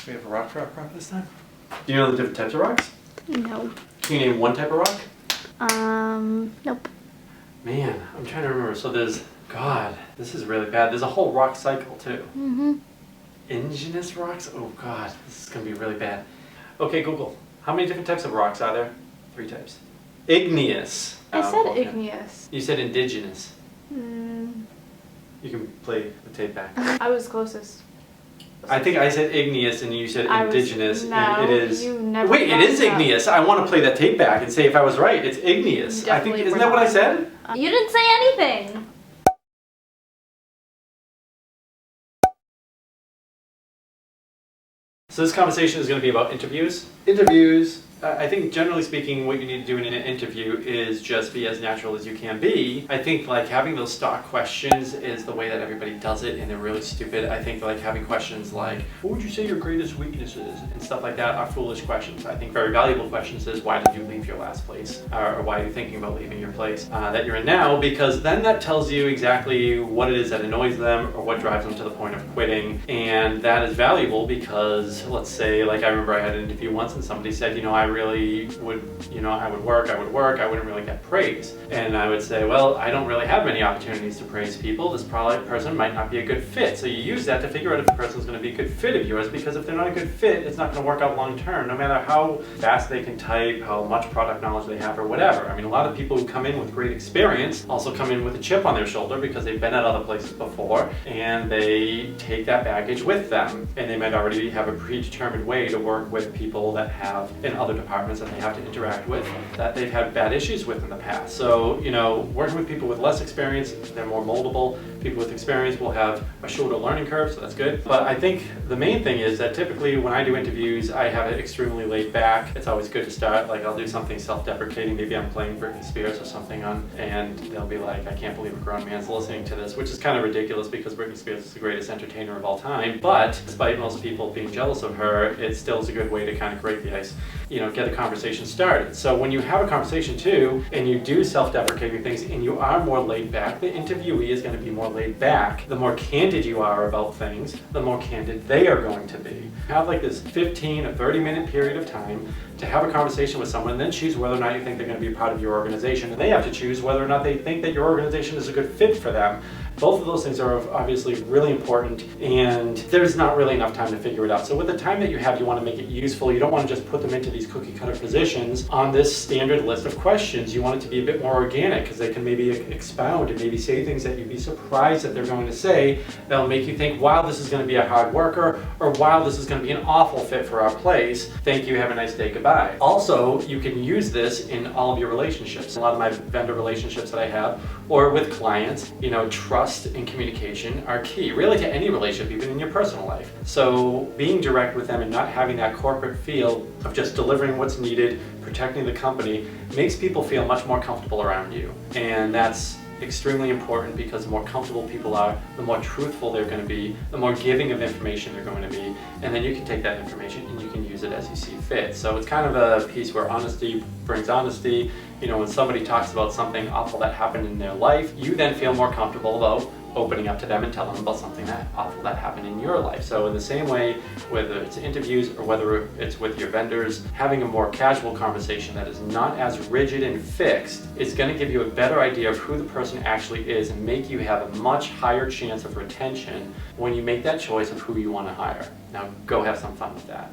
We have a rock for our prop this time? Do you know the different types of rocks? No. Can you name one type of rock? Nope. Man, I'm trying to remember. So there's, God, this is really bad. There's a whole rock cycle too. Mm-hmm. Igneous rocks? Oh God, this is gonna be really bad. Okay, Google. How many different types of rocks are there? 3 types. Igneous. I said okay. igneous. You said indigenous. Mm. You can play the tape back. I was closest. I think I said igneous and you said indigenous. No, and it is. you never Wait, it is brought up. igneous. I want to play that tape back and say if I was right. It's igneous. You I think definitely isn't were that what I not. said? You didn't say anything. So this conversation is going to be about interviews. Interviews, I think generally speaking what you need to do in an interview is just be as natural as you can be. I think like having those stock questions is the way that everybody does it and they're really stupid. I think like having questions like, what would you say your greatest weakness is? And stuff like that are foolish questions. I think very valuable questions is why did you leave your last place? Or why are you thinking about leaving your place that you're in now? Because then that tells you exactly what it is that annoys them or what drives them to the point of quitting. And that is valuable because let's say like I remember I had an interview once and somebody said, you know, I really would, you know, I would work, I wouldn't really get praise. And I would say, well, I don't really have many opportunities to praise people. This person might not be a good fit. So you use that to figure out if the person's going to be a good fit of yours, because if they're not a good fit, it's not going to work out long term, no matter how fast they can type, how much product knowledge they have or whatever. I mean, a lot of people who come in with great experience also come in with a chip on their shoulder because they've been at other places before and they take that baggage with them. And they might already have a predetermined way to work with people that have in other departments that they have to interact with that they've had bad issues with in the past. So, you know, working with people with less experience, they're more moldable. People with experience will have a shorter learning curve, so that's good. But I think the main thing is that typically when I do interviews, I have it extremely laid back. It's always good to start, like I'll do something self-deprecating, maybe I'm playing Britney Spears or something on, and they'll be like, I can't believe a grown man's listening to this, which is kind of ridiculous because Britney Spears is the greatest entertainer of all time. But despite most people being jealous of her, it still is a good way to kind of break the ice, you know, get a conversation started. So when you have a conversation too, and you do self-deprecating things and you are more laid back, the interviewee is going to be more laid back. The more candid you are about things, the more candid they are going to be. Have like this 15 or 30 minute period of time to have a conversation with someone and then choose whether or not you think they're going to be a part of your organization. And they have to choose whether or not they think that your organization is a good fit for them. Both of those things are obviously really important and there's not really enough time to figure it out. So with the time that you have, you want to make it useful. You don't want to just put them into these cookie cutter positions on this standard list of questions. You want it to be a bit more organic because they can maybe expound and maybe say things that you'd be surprised that they're going to say that'll make you think, wow, this is going to be a hard worker, or wow, this is going to be an awful fit for our place. Thank you, have a nice day, goodbye. Also, you can use this in all of your relationships. A lot of my vendor relationships that I have, or with clients, you know, trust and communication are key, really to any relationship, even in your personal life. So being direct with them and not having that corporate feel of just delivering what's needed, protecting the company, makes people feel much more comfortable around you. And that's extremely important because the more comfortable people are, the more truthful they're going to be, the more giving of information they're going to be, and then you can take that information and you can use it as you see fit. So it's kind of a piece where honesty brings honesty. You know, when somebody talks about something awful that happened in their life, you then feel more comfortable about opening up to them and telling them about something that awful that happened in your life. So in the same way, whether it's interviews or whether it's with your vendors, having a more casual conversation that is not as rigid and fixed is going to give you a better idea of who the person actually is and make you have a much higher chance of retention when you make that choice of who you want to hire. Now go have some fun with that.